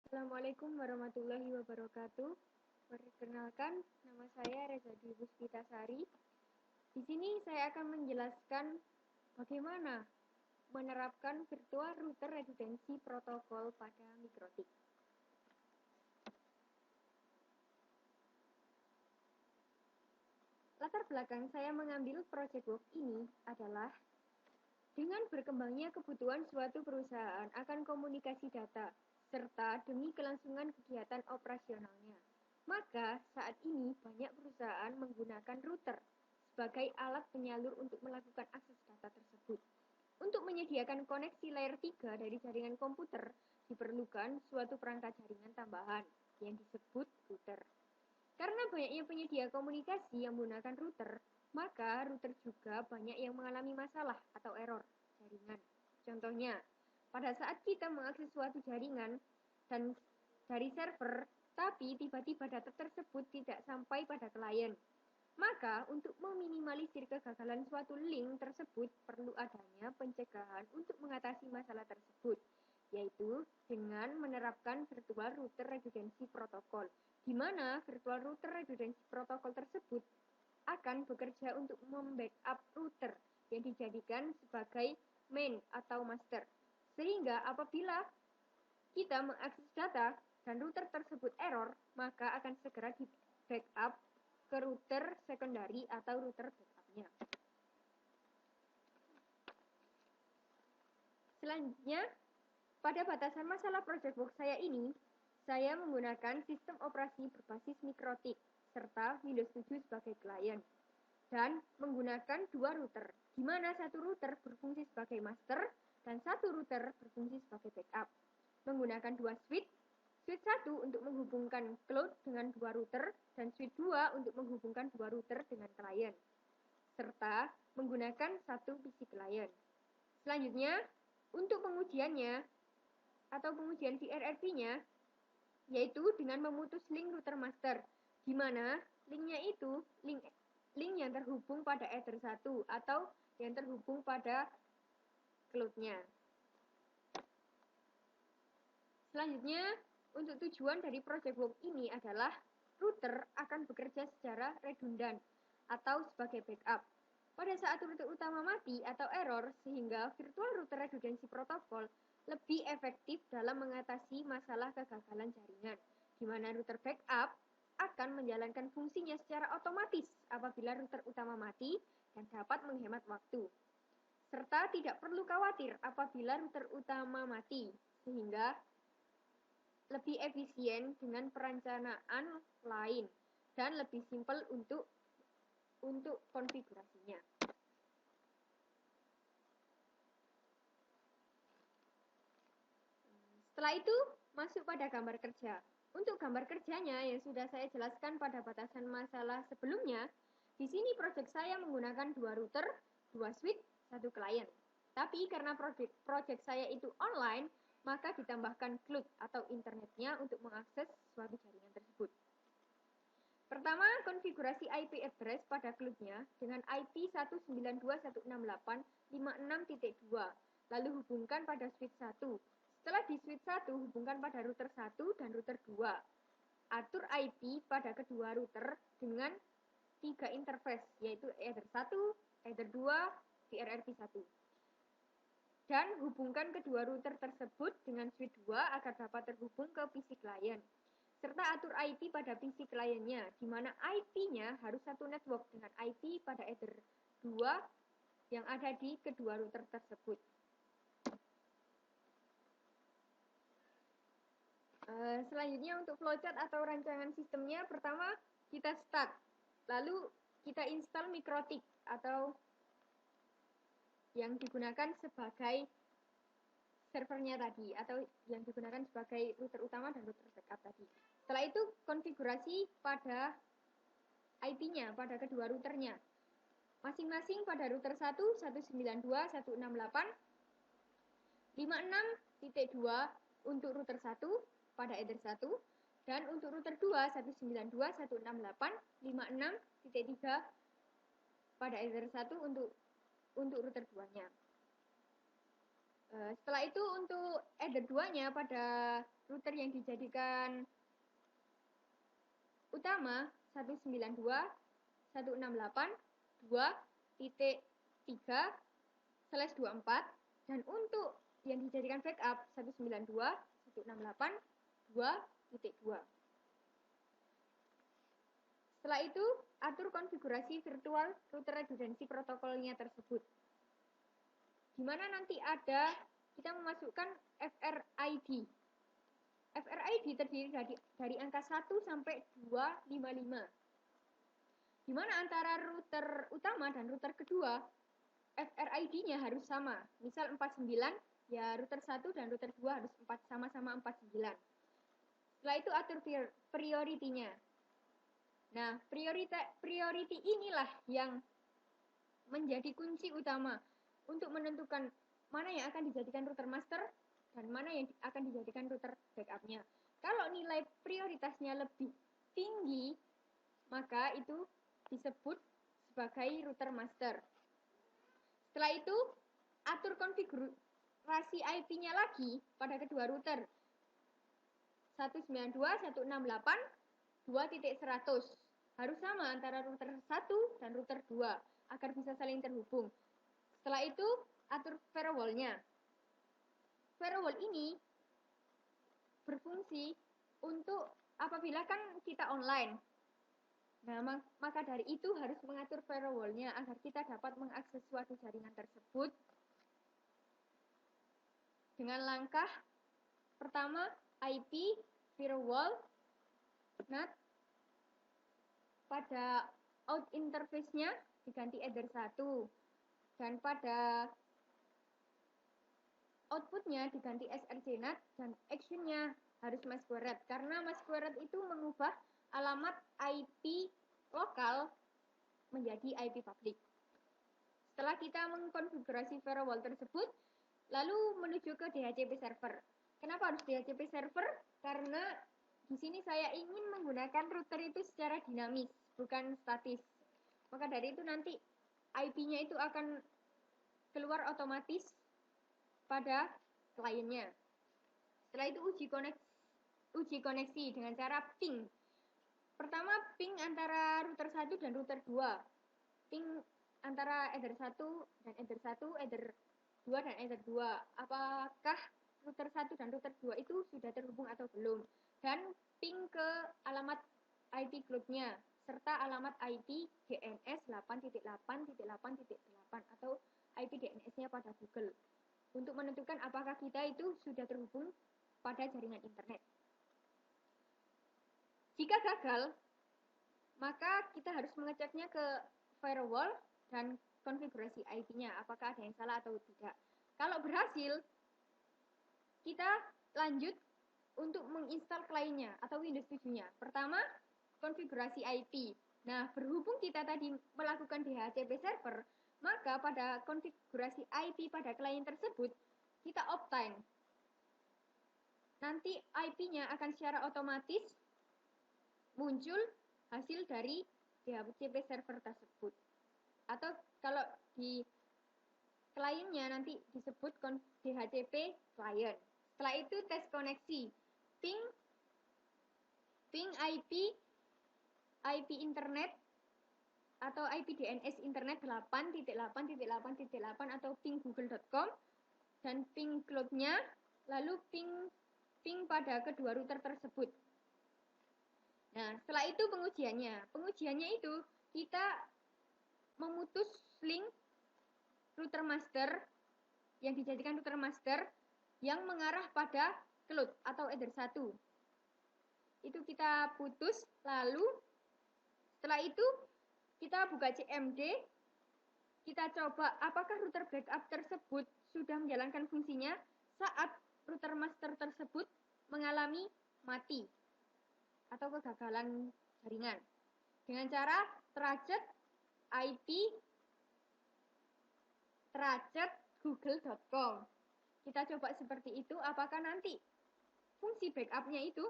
Assalamualaikum warahmatullahi wabarakatuh. Perkenalkan, nama saya Reza Dwi Puspitasari. Di sini saya akan menjelaskan bagaimana menerapkan virtual router redundancy protokol pada mikrotik. Latar belakang saya mengambil project work ini adalah dengan berkembangnya kebutuhan suatu perusahaan akan komunikasi data, serta demi kelangsungan kegiatan operasionalnya. Maka saat ini banyak perusahaan menggunakan router sebagai alat penyalur untuk melakukan akses data tersebut. Untuk menyediakan koneksi layer 3 dari jaringan komputer, diperlukan suatu perangkat jaringan tambahan yang disebut router. Karena banyaknya penyedia komunikasi yang menggunakan router, maka router juga banyak yang mengalami masalah atau error jaringan. Contohnya, pada saat kita mengakses suatu jaringan dan dari server, tapi tiba-tiba data tersebut tidak sampai pada klien. Maka, untuk meminimalisir kegagalan suatu link tersebut, perlu adanya pencegahan untuk mengatasi masalah tersebut, yaitu dengan menerapkan virtual router redundancy protocol, di mana virtual router redundancy protocol tersebut akan bekerja untuk membackup router yang dijadikan sebagai main atau master. Sehingga apabila kita mengakses data dan router tersebut error, maka akan segera di backup ke router secondary atau router backupnya. Selanjutnya, pada batasan masalah project work saya ini, saya menggunakan sistem operasi berbasis mikrotik serta Windows 7 sebagai klien dan menggunakan dua router, di mana satu router berfungsi sebagai master dan satu router berfungsi sebagai backup. Menggunakan dua switch 1 untuk menghubungkan cloud dengan dua router dan switch 2 untuk menghubungkan dua router dengan klien, serta menggunakan satu PC klien. Selanjutnya, untuk pengujiannya atau pengujian VRRP-nya, yaitu dengan memutus link router master, di mana linknya itu link yang terhubung pada Ether 1 atau yang terhubung pada cloud-nya. Selanjutnya, untuk tujuan dari project work ini adalah router akan bekerja secara redundan atau sebagai backup pada saat router utama mati atau error, sehingga virtual router redundancy protocol lebih efektif dalam mengatasi masalah kegagalan jaringan, di mana router backup akan menjalankan fungsinya secara otomatis apabila router utama mati dan dapat menghemat waktu, serta tidak perlu khawatir apabila router utama mati, sehingga lebih efisien dengan perencanaan lain dan lebih simpel untuk konfigurasinya. Setelah itu, masuk pada gambar kerja. Untuk gambar kerjanya yang sudah saya jelaskan pada batasan masalah sebelumnya, di sini proyek saya menggunakan dua router, dua switch, satu klien. Tapi karena proyek saya itu online, maka ditambahkan cloud atau internetnya untuk mengakses suatu jaringan tersebut. Pertama, konfigurasi IP address pada cloud-nya dengan IP 192.168.56.2, lalu hubungkan pada switch 1. Setelah di switch 1, hubungkan pada router 1 dan router 2. Atur IP pada kedua router dengan 3 interface, yaitu Ether 1, Ether 2, VRRP 1. Dan hubungkan kedua router tersebut dengan switch 2 agar dapat terhubung ke PC klien. Serta atur IP pada PC kliennya, di mana IP-nya harus satu network dengan IP pada Ether 2 yang ada di kedua router tersebut. Selanjutnya untuk flowchart atau rancangan sistemnya, pertama kita start, lalu kita install mikrotik atau yang digunakan sebagai servernya tadi, atau yang digunakan sebagai router utama dan router backup tadi. Setelah itu konfigurasi pada IP-nya pada kedua routernya. Masing-masing pada router 1 192.168.56.2 untuk router 1 pada Ether 1 dan untuk router 2 192.168.56.3 pada Ether 1 untuk router 2-nya. Setelah itu untuk Ether 2-nya pada router yang dijadikan utama 192.168.2.3/24 dan untuk yang dijadikan backup 192.168.2.2. Setelah itu, atur konfigurasi virtual router redundancy protokolnya tersebut. Di mana nanti ada kita memasukkan FRID. FRID terdiri dari angka 1 sampai 255. Di mana antara router utama dan router kedua, FRID-nya harus sama. Misal 49, ya router 1 dan router 2 harus sama-sama 49. Setelah itu atur priority-nya. Nah, priority inilah yang menjadi kunci utama untuk menentukan mana yang akan dijadikan router master dan mana yang akan dijadikan router backup-nya. Kalau nilai prioritasnya lebih tinggi, maka itu disebut sebagai router master. Setelah itu, atur konfigurasi IP-nya lagi pada kedua router. 192.168.2.100 harus sama antara router 1 dan router 2 agar bisa saling terhubung. Setelah itu, atur firewall-nya. Firewall ini berfungsi untuk apabila kan kita online. Nah, maka dari itu harus mengatur firewall-nya agar kita dapat mengakses suatu jaringan tersebut dengan langkah pertama IP firewall NAT. Pada out interface-nya diganti Ether 1 dan pada output-nya diganti SRC NAT dan action-nya harus masquerade karena masquerade itu mengubah alamat IP lokal menjadi IP public. Setelah kita mengkonfigurasi firewall tersebut, lalu menuju ke DHCP server. Kenapa harus DHCP server? Karena di sini saya ingin menggunakan router itu secara dinamis, bukan statis. Maka dari itu nanti IP-nya itu akan keluar otomatis pada kliennya. Setelah itu uji koneksi dengan cara ping. Pertama, ping antara router 1 dan router 2. Ping antara Ether 1 dan Ether 1, Ether 2 dan Ether 2. Apakah router 1 dan router 2 itu sudah terhubung atau belum? Dan ping ke alamat IP cloud-nya serta alamat IP DNS 8.8.8.8 atau IP DNS-nya pada Google untuk menentukan apakah kita itu sudah terhubung pada jaringan internet. Jika gagal, maka kita harus mengeceknya ke firewall dan konfigurasi IP-nya, apakah ada yang salah atau tidak. Kalau berhasil, kita lanjut untuk menginstal kliennya atau Windows 7-nya. Pertama, konfigurasi IP. Nah, berhubung kita tadi melakukan DHCP server, maka pada konfigurasi IP pada klien tersebut, kita obtain. Nanti IP-nya akan secara otomatis muncul hasil dari DHCP server tersebut. Atau kalau di kliennya nanti disebut DHCP client. Setelah itu tes koneksi. Ping IP internet atau IP DNS internet 8.8.8.8 atau ping google.com dan ping cloud-nya, lalu ping pada kedua router tersebut. Nah, setelah itu pengujiannya. Pengujiannya itu kita memutus link router master yang dijadikan router master yang mengarah pada cloud atau Ether 1. Itu kita putus, lalu setelah itu kita buka CMD, kita coba apakah router backup tersebut sudah menjalankan fungsinya saat router master tersebut mengalami mati atau kegagalan jaringan. Dengan cara tracet IP tracet google.com. Kita coba seperti itu, apakah nanti fungsi backup-nya itu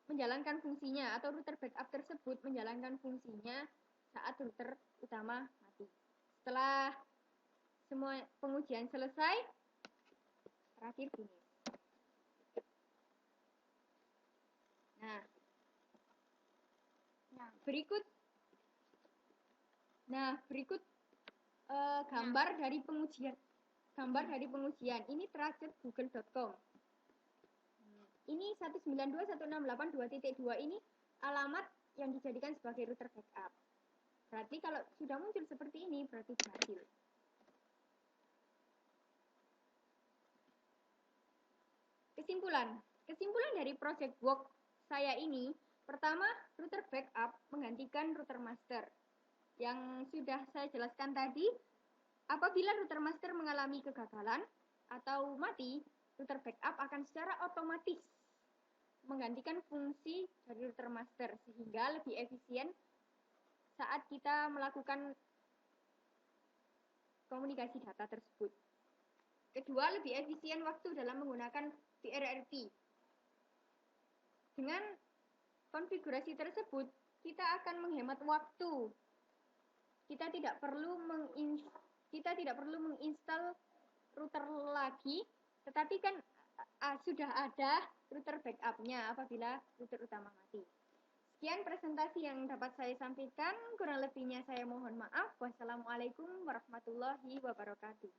menjalankan fungsinya atau router backup tersebut menjalankan fungsinya saat router utama mati. Setelah semua pengujian selesai, terakhir finish. berikut gambar dari pengujian. Ini trusted google.com. Ini 192.168.2.2 ini alamat yang dijadikan sebagai router backup. Berarti kalau sudah muncul seperti ini berarti berhasil. Kesimpulan dari project work saya ini, pertama, router backup menggantikan router master. Yang sudah saya jelaskan tadi, apabila router master mengalami kegagalan atau mati, router backup akan secara otomatis menggantikan fungsi dari router master sehingga lebih efisien saat kita melakukan komunikasi data tersebut. Kedua, lebih efisien waktu dalam menggunakan VRRT. Dengan konfigurasi tersebut, kita akan menghemat waktu. Kita tidak perlu menginstal router lagi, tetapi kan sudah ada router backupnya apabila router utama mati. Sekian presentasi yang dapat saya sampaikan, kurang lebihnya saya mohon maaf. Wassalamualaikum warahmatullahi wabarakatuh.